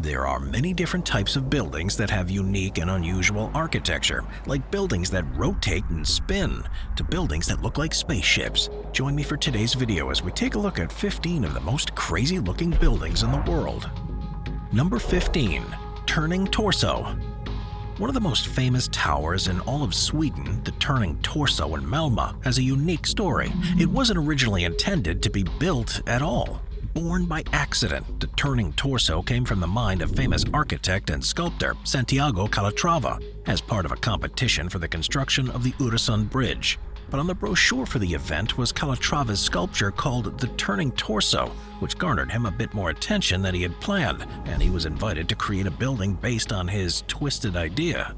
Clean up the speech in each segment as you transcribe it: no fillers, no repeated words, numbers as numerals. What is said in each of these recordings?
There are many different types of buildings that have unique and unusual architecture, like buildings that rotate and spin, to buildings that look like spaceships. Join me for today's video as we take a look at 15 of the most crazy-looking buildings in the world. Number 15. Turning Torso. One of the most famous towers in all of Sweden, the Turning Torso in Malmö, has a unique story. It wasn't originally intended to be built at all. Born by accident, the Turning Torso came from the mind of famous architect and sculptor Santiago Calatrava as part of a competition for the construction of the Öresund Bridge. But on the brochure for the event was Calatrava's sculpture called the Turning Torso, which garnered him a bit more attention than he had planned, and he was invited to create a building based on his twisted idea.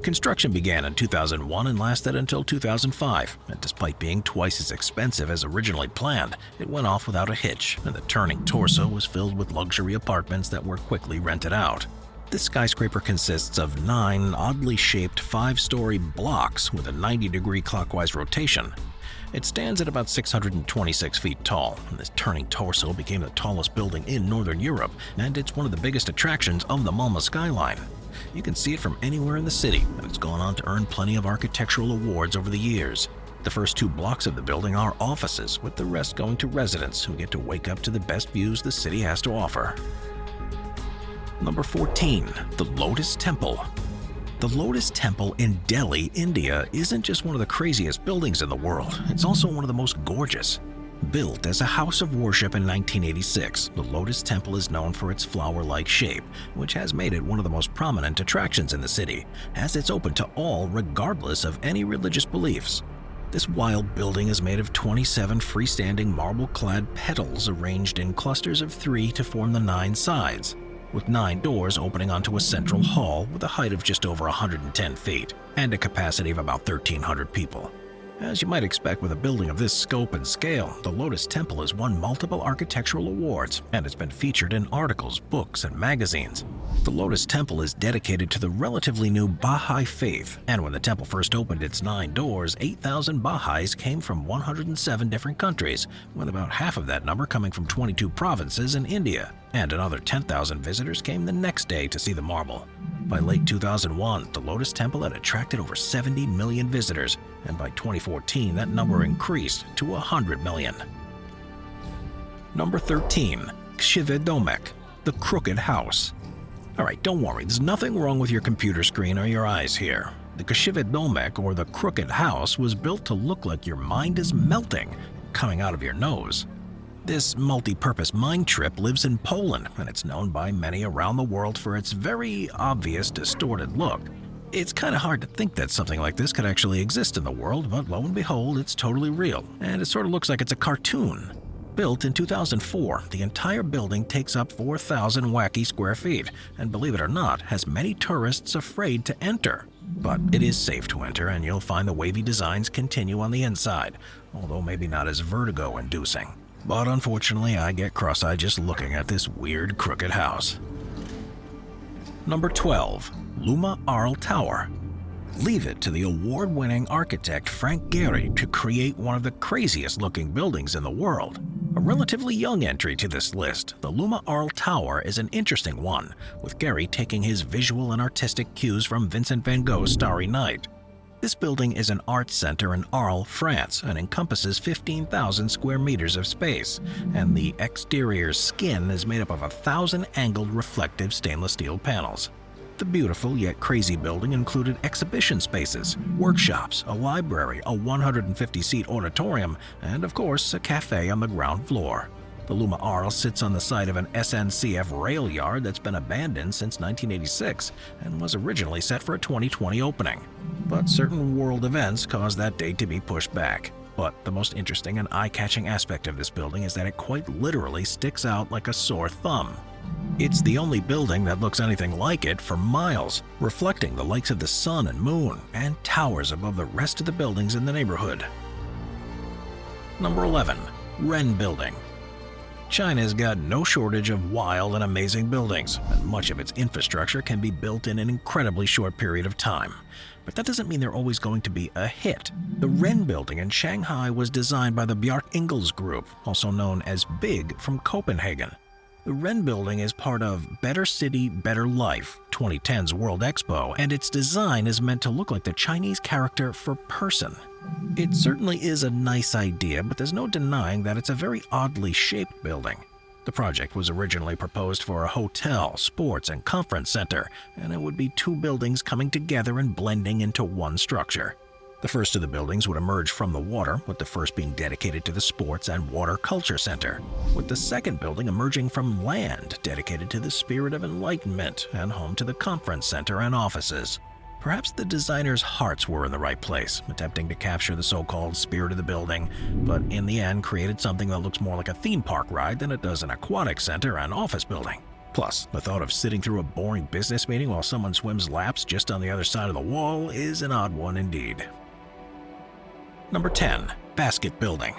Construction began in 2001 and lasted until 2005, and despite being twice as expensive as originally planned, it went off without a hitch, and the Turning Torso was filled with luxury apartments that were quickly rented out. This skyscraper consists of 9 oddly shaped 5-story blocks with a 90-degree clockwise rotation. It stands at about 626 feet tall, and this Turning Torso became the tallest building in Northern Europe, and it's one of the biggest attractions of the Malmö skyline. You can see it from anywhere in the city, and it's gone on to earn plenty of architectural awards over the years. The first 2 blocks of the building are offices, with the rest going to residents who get to wake up to the best views the city has to offer. Number 14. The Lotus Temple. The Lotus Temple in Delhi, India isn't just one of the craziest buildings in the world, it's also one of the most gorgeous. Built as a house of worship in 1986, the Lotus Temple is known for its flower-like shape, which has made it one of the most prominent attractions in the city, as it's open to all regardless of any religious beliefs. This wild building is made of 27 freestanding marble-clad petals arranged in clusters of 3 to form the 9 sides, with 9 doors opening onto a central hall with a height of just over 110 feet and a capacity of about 1,300 people. As you might expect with a building of this scope and scale, the Lotus Temple has won multiple architectural awards, and it's been featured in articles, books, and magazines. The Lotus Temple is dedicated to the relatively new Baha'i faith, and when the temple first opened its 9 doors, 8,000 Baha'is came from 107 different countries, with about half of that number coming from 22 provinces in India, and another 10,000 visitors came the next day to see the marble. By late 2001, the Lotus Temple had attracted over 70 million visitors, and by 2014 that number increased to 100 million. Number 13. Krzwyw Domek, the Crooked House. Alright, don't worry, there's nothing wrong with your computer screen or your eyes here. The Krzwyw Domek, or the Crooked House, was built to look like your mind is melting, coming out of your nose. This multi-purpose mind trip lives in Poland, and it's known by many around the world for its very obvious distorted look. It's kind of hard to think that something like this could actually exist in the world, but lo and behold, it's totally real, and it sort of looks like it's a cartoon. Built in 2004, the entire building takes up 4,000 wacky square feet, and believe it or not, has many tourists afraid to enter. But it is safe to enter, and you'll find the wavy designs continue on the inside, although maybe not as vertigo-inducing. But unfortunately, I get cross-eyed just looking at this weird crooked house. Number 12. Luma Arl Tower. Leave it to the award-winning architect Frank Gehry to create one of the craziest-looking buildings in the world. A relatively young entry to this list, the Luma Arl Tower is an interesting one, with Gehry taking his visual and artistic cues from Vincent van Gogh's Starry Night. This building is an arts center in Arles, France, and encompasses 15,000 square meters of space, and the exterior skin is made up of 1,000 angled reflective stainless steel panels. The beautiful yet crazy building included exhibition spaces, workshops, a library, a 150-seat auditorium, and of course, a cafe on the ground floor. The Luma Arl sits on the site of an SNCF rail yard that's been abandoned since 1986 and was originally set for a 2020 opening. But certain world events caused that date to be pushed back. But the most interesting and eye-catching aspect of this building is that it quite literally sticks out like a sore thumb. It's the only building that looks anything like it for miles, reflecting the likes of the sun and moon, and towers above the rest of the buildings in the neighborhood. Number 11. Ren Building. China's got no shortage of wild and amazing buildings, and much of its infrastructure can be built in an incredibly short period of time. But that doesn't mean they're always going to be a hit. The Ren Building in Shanghai was designed by the Bjarke Ingels Group, also known as Big from Copenhagen. It The Ren Building is part of Better City, Better Life, 2010's World Expo, and its design is meant to look like the Chinese character for person. It certainly is a nice idea, but there's no denying that it's a very oddly shaped building. The project was originally proposed for a hotel, sports, and conference center, and it would be two buildings coming together and blending into one structure. The first of the buildings would emerge from the water, with the first being dedicated to the Sports and Water Culture Center, with the second building emerging from land, dedicated to the spirit of enlightenment and home to the conference center and offices. Perhaps the designers' hearts were in the right place, attempting to capture the so-called spirit of the building, but in the end created something that looks more like a theme park ride than it does an aquatic center and office building. Plus, the thought of sitting through a boring business meeting while someone swims laps just on the other side of the wall is an odd one indeed. Number 10. Basket building.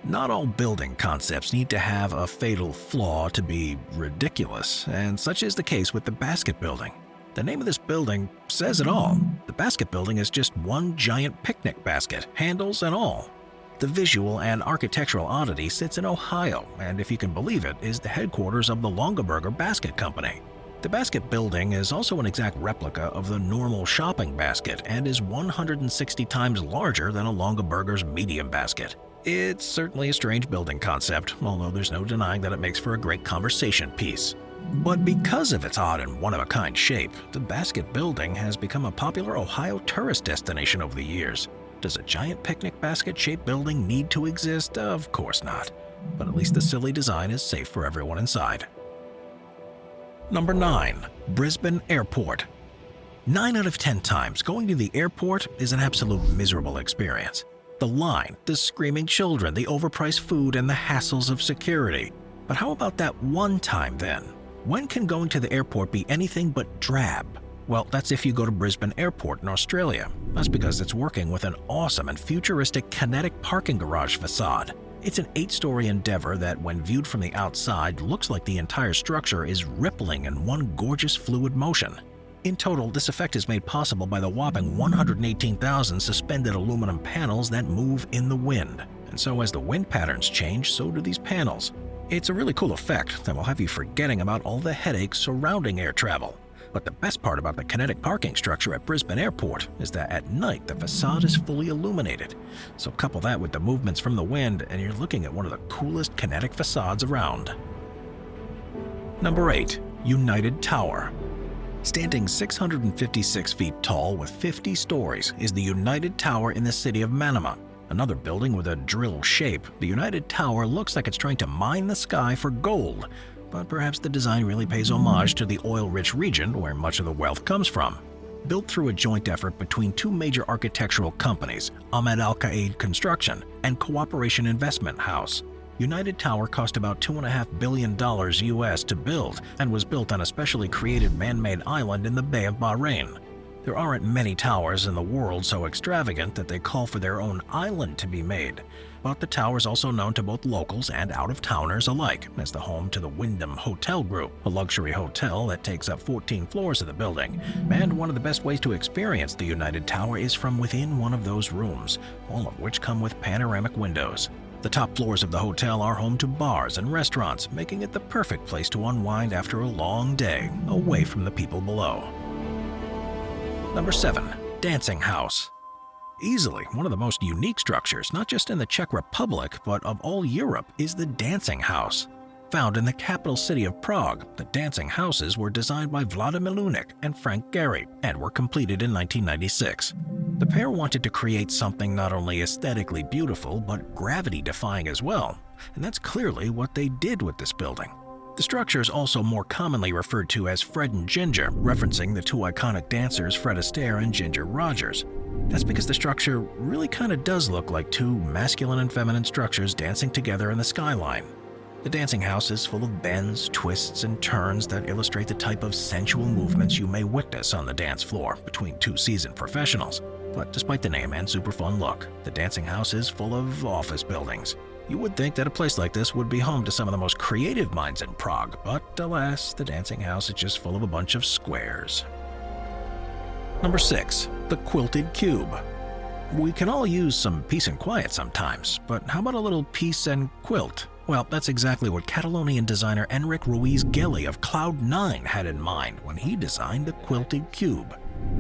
Not all building concepts need to have a fatal flaw to be ridiculous, and such is the case with the basket building. The name of this building says it all. The basket building is just one giant picnic basket, handles and all. The visual and architectural oddity sits in Ohio, and if you can believe it, is the headquarters of the Longaberger Basket Company. The basket building is also an exact replica of the normal shopping basket and is 160 times larger than a Longaberger's medium basket. It's certainly a strange building concept, although there's no denying that it makes for a great conversation piece. But because of its odd and one-of-a-kind shape, the basket building has become a popular Ohio tourist destination over the years. Does a giant picnic basket-shaped building need to exist? Of course not. But at least the silly design is safe for everyone inside. Number 9. Brisbane Airport. 9 out of 10 times, going to the airport is an absolute miserable experience. The line, the screaming children, the overpriced food, and the hassles of security. But how about that one time then? When can going to the airport be anything but drab? Well, that's if you go to Brisbane Airport in Australia. That's because it's working with an awesome and futuristic kinetic parking garage facade. It's an 8-story endeavor that, when viewed from the outside, looks like the entire structure is rippling in one gorgeous fluid motion. In total, this effect is made possible by the whopping 118,000 suspended aluminum panels that move in the wind. And so as the wind patterns change, so do these panels. It's a really cool effect that will have you forgetting about all the headaches surrounding air travel. But the best part about the kinetic parking structure at Brisbane Airport is that at night the facade is fully illuminated. So couple that with the movements from the wind and you're looking at one of the coolest kinetic facades around. Number 8. United Tower. Standing 656 feet tall with 50 stories is the United Tower in the city of Manama. Another building with a drill shape, the United Tower looks like it's trying to mine the sky for gold. But perhaps the design really pays homage to the oil-rich region where much of the wealth comes from. Built through a joint effort between two major architectural companies, Ahmed Al-Qaid Construction and Cooperation Investment House, United Tower cost about $2.5 billion US to build and was built on a specially created man-made island in the Bay of Bahrain. There aren't many towers in the world so extravagant that they call for their own island to be made. But the tower is also known to both locals and out-of-towners alike as the home to the Wyndham Hotel Group, a luxury hotel that takes up 14 floors of the building. And one of the best ways to experience the United Tower is from within one of those rooms, all of which come with panoramic windows. The top floors of the hotel are home to bars and restaurants, making it the perfect place to unwind after a long day, away from the people below. Number 7. Dancing House. Easily one of the most unique structures, not just in the Czech Republic, but of all Europe, is the Dancing House. Found in the capital city of Prague, the dancing houses were designed by Vladimir Lunik and Frank Gehry and were completed in 1996. The pair wanted to create something not only aesthetically beautiful, but gravity-defying as well, and that's clearly what they did with this building. The structure is also more commonly referred to as Fred and Ginger, referencing the two iconic dancers Fred Astaire and Ginger Rogers. That's because the structure really kind of does look like two masculine and feminine structures dancing together in the skyline. The dancing house is full of bends, twists, and turns that illustrate the type of sensual movements you may witness on the dance floor between two seasoned professionals. But despite the name and super fun look, the dancing house is full of office buildings. You would think that a place like this would be home to some of the most creative minds in Prague, but alas, the dancing house is just full of a bunch of squares. Number 6. The Quilted Cube. We can all use some peace and quiet sometimes, but how about a little peace and quilt? Well, that's exactly what Catalonian designer Enric Ruiz Gelli of Cloud9 had in mind when he designed the Quilted Cube.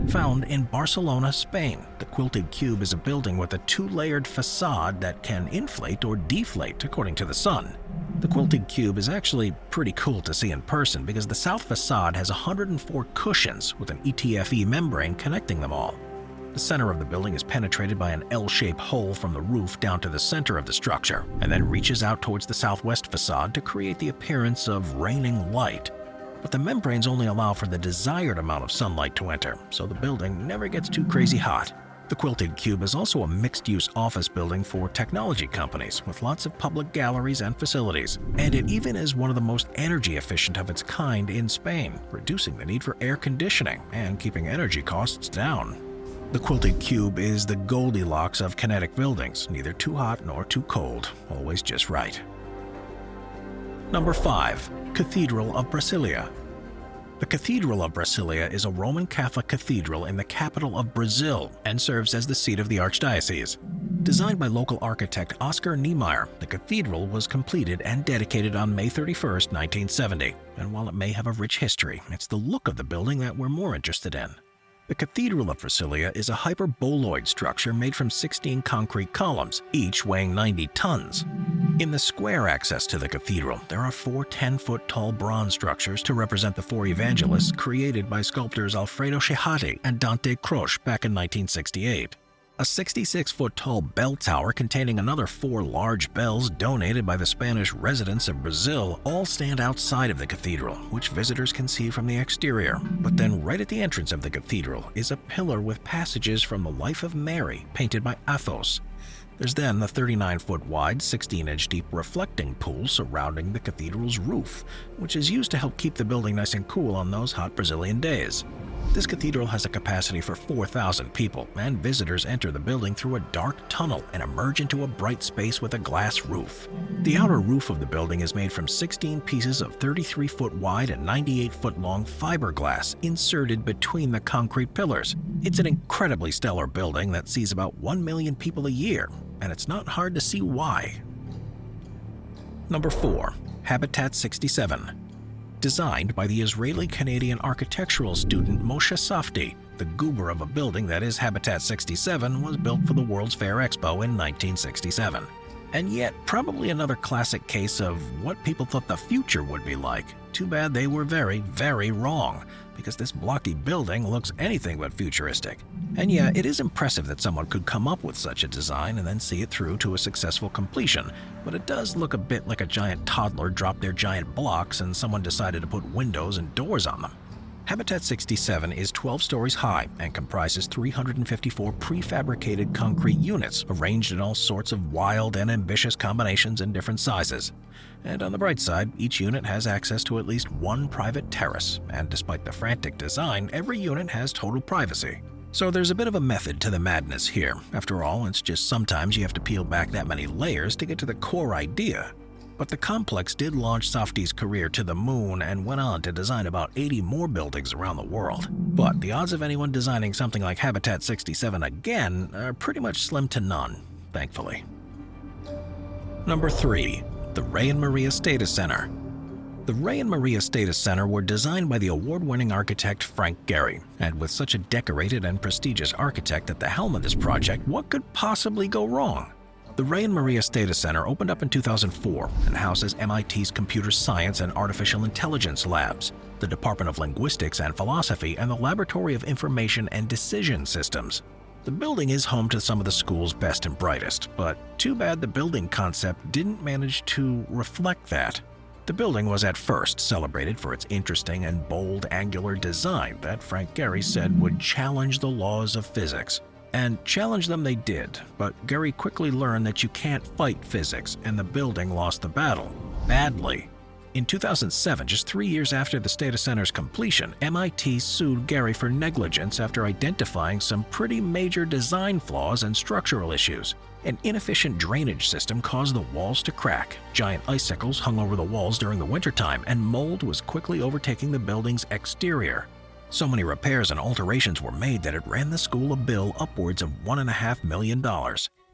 Found in Barcelona, Spain, the Quilted Cube is a building with a two-layered facade that can inflate or deflate according to the sun. The Quilted Cube is actually pretty cool to see in person because the south facade has 104 cushions with an ETFE membrane connecting them all. The center of the building is penetrated by an L-shaped hole from the roof down to the center of the structure, and then reaches out towards the southwest facade to create the appearance of raining light. But the membranes only allow for the desired amount of sunlight to enter, so the building never gets too crazy hot. The Quilted Cube is also a mixed-use office building for technology companies with lots of public galleries and facilities, and it even is one of the most energy efficient of its kind in Spain, reducing the need for air conditioning and keeping energy costs down. The Quilted Cube is the Goldilocks of kinetic buildings, neither too hot nor too cold, always just right. Number 5. Cathedral of Brasilia. The Cathedral of Brasilia is a Roman Catholic cathedral in the capital of Brazil and serves as the seat of the archdiocese. Designed by local architect Oscar Niemeyer, the cathedral was completed and dedicated on May 31, 1970. And while it may have a rich history, it's the look of the building that we're more interested in. The Cathedral of Brasilia is a hyperboloid structure made from 16 concrete columns, each weighing 90 tons. In the square access to the cathedral, there are 4 10-foot-tall bronze structures to represent the 4 evangelists created by sculptors Alfredo Chihati and Dante Croce back in 1968. A 66-foot-tall bell tower containing another 4 large bells donated by the Spanish residents of Brazil all stand outside of the cathedral, which visitors can see from the exterior. But then right at the entrance of the cathedral is a pillar with passages from the Life of Mary painted by Athos. There's then the 39-foot-wide, 16-inch-deep reflecting pool surrounding the cathedral's roof, which is used to help keep the building nice and cool on those hot Brazilian days. This cathedral has a capacity for 4,000 people, and visitors enter the building through a dark tunnel and emerge into a bright space with a glass roof. The outer roof of the building is made from 16 pieces of 33-foot-wide and 98-foot-long fiberglass inserted between the concrete pillars. It's an incredibly stellar building that sees about 1 million people a year, and it's not hard to see why. Number 4. Habitat 67. Designed by the Israeli-Canadian architectural student Moshe Safdie, the goober of a building that is Habitat 67 was built for the World's Fair Expo in 1967. And yet, probably another classic case of what people thought the future would be like. Too bad they were very, very wrong, because this blocky building looks anything but futuristic. And yeah, it is impressive that someone could come up with such a design and then see it through to a successful completion, but it does look a bit like a giant toddler dropped their giant blocks and someone decided to put windows and doors on them. Habitat 67 is 12 stories high and comprises 354 prefabricated concrete units arranged in all sorts of wild and ambitious combinations in different sizes. And on the bright side, each unit has access to at least one private terrace, and despite the frantic design, every unit has total privacy. So there's a bit of a method to the madness here. After all, it's just sometimes you have to peel back that many layers to get to the core idea. But the complex did launch Safdie's career to the moon and went on to design about 80 more buildings around the world. But the odds of anyone designing something like Habitat 67 again are pretty much slim to none, thankfully. Number 3. The Ray and Maria Status Center. The Ray and Maria Status Center were designed by the award-winning architect Frank Gehry, and with such a decorated and prestigious architect at the helm of this project, what could possibly go wrong? The Ray and Maria Status Center opened up in 2004 and houses MIT's Computer Science and Artificial Intelligence labs, the Department of Linguistics and Philosophy, and the Laboratory of Information and Decision Systems. The building is home to some of the school's best and brightest, but too bad the building concept didn't manage to reflect that. The building was at first celebrated for its interesting and bold angular design that Frank Gehry said would challenge the laws of physics. And challenge them they did, but Gehry quickly learned that you can't fight physics, and the building lost the battle. Badly. In 2007, just 3 years after the Status Center's completion, MIT sued Gehry for negligence after identifying some pretty major design flaws and structural issues. An inefficient drainage system caused the walls to crack, giant icicles hung over the walls during the wintertime, and mold was quickly overtaking the building's exterior. So many repairs and alterations were made that it ran the school a bill upwards of $1.5 million.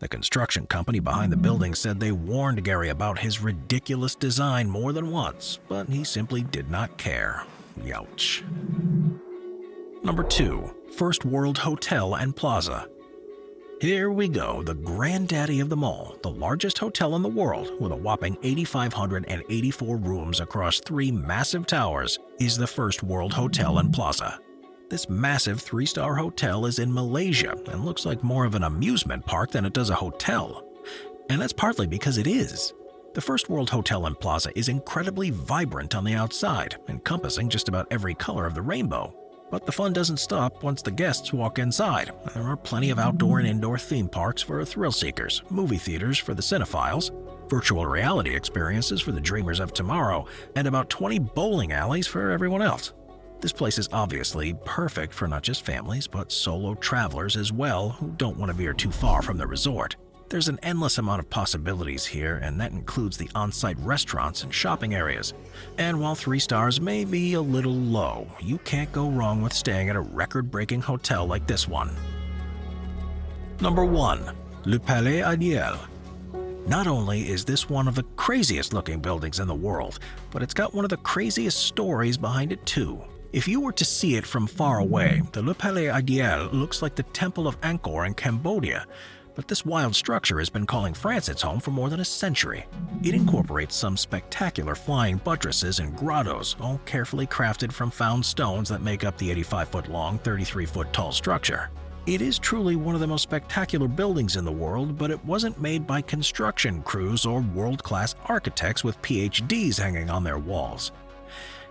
The construction company behind the building said they warned Gary about his ridiculous design more than once, but he simply did not care. Youch. Number 2. First World Hotel and Plaza. Here we go, the granddaddy of them all, the largest hotel in the world with a whopping 8,584 rooms across 3 massive towers, is the First World Hotel and Plaza. This massive 3-star hotel is in Malaysia and looks like more of an amusement park than it does a hotel. And that's partly because it is. The First World Hotel and Plaza is incredibly vibrant on the outside, encompassing just about every color of the rainbow. But the fun doesn't stop once the guests walk inside. There are plenty of outdoor and indoor theme parks for thrill seekers, movie theaters for the cinephiles, virtual reality experiences for the dreamers of tomorrow, and about 20 bowling alleys for everyone else. This place is obviously perfect for not just families, but solo travelers as well who don't want to veer too far from the resort. There's an endless amount of possibilities here, and that includes the on-site restaurants and shopping areas. And while 3 stars may be a little low, you can't go wrong with staying at a record-breaking hotel like this one. Number 1. Le Palais Ideal. Not only is this one of the craziest looking buildings in the world, but it's got one of the craziest stories behind it too. If you were to see it from far away, the Le Palais Ideal looks like the Temple of Angkor in Cambodia. But this wild structure has been calling France its home for more than a century. It incorporates some spectacular flying buttresses and grottos, all carefully crafted from found stones that make up the 85-foot-long, 33-foot-tall structure. It is truly one of the most spectacular buildings in the world, but it wasn't made by construction crews or world-class architects with PhDs hanging on their walls.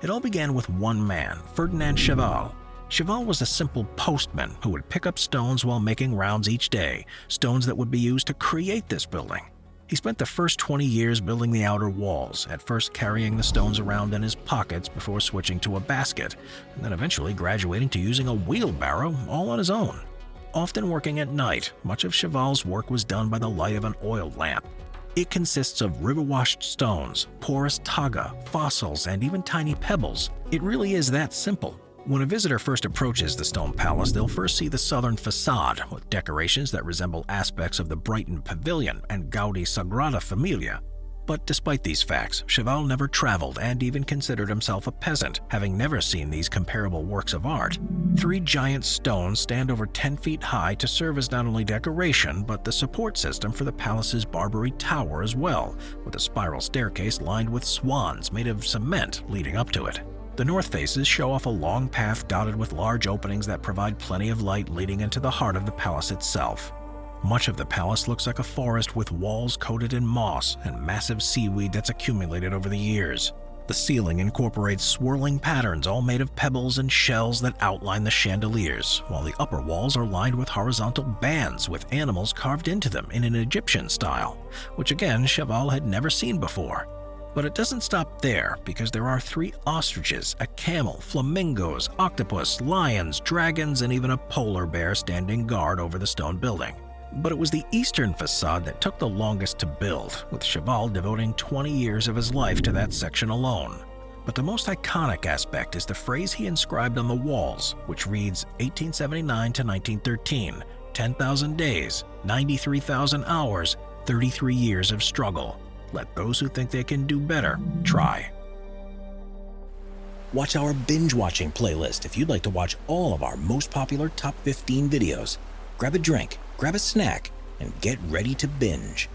It all began with one man, Ferdinand Cheval. Cheval was a simple postman who would pick up stones while making rounds each day, stones that would be used to create this building. He spent the first 20 years building the outer walls, at first carrying the stones around in his pockets before switching to a basket, and then eventually graduating to using a wheelbarrow all on his own. Often working at night, much of Cheval's work was done by the light of an oil lamp. It consists of river-washed stones, porous taga, fossils, and even tiny pebbles. It really is that simple. When a visitor first approaches the stone palace, they'll first see the southern facade with decorations that resemble aspects of the Brighton Pavilion and Gaudi Sagrada Familia. But despite these facts, Cheval never traveled and even considered himself a peasant, having never seen these comparable works of art. 3 giant stones stand over 10 feet high to serve as not only decoration, but the support system for the palace's Barbary Tower as well, with a spiral staircase lined with swans made of cement leading up to it. The north faces show off a long path dotted with large openings that provide plenty of light leading into the heart of the palace itself. Much of the palace looks like a forest with walls coated in moss and massive seaweed that's accumulated over the years. The ceiling incorporates swirling patterns all made of pebbles and shells that outline the chandeliers, while the upper walls are lined with horizontal bands with animals carved into them in an Egyptian style, which again Cheval had never seen before. But it doesn't stop there, because there are 3 ostriches, a camel, flamingos, octopus, lions, dragons, and even a polar bear standing guard over the stone building. But it was the eastern facade that took the longest to build, with Cheval devoting 20 years of his life to that section alone. But the most iconic aspect is the phrase he inscribed on the walls, which reads 1879 to 1913, 10,000 days, 93,000 hours, 33 years of struggle. Let those who think they can do better try. Watch our binge-watching playlist if you'd like to watch all of our most popular top 15 videos. Grab a drink, grab a snack, and get ready to binge.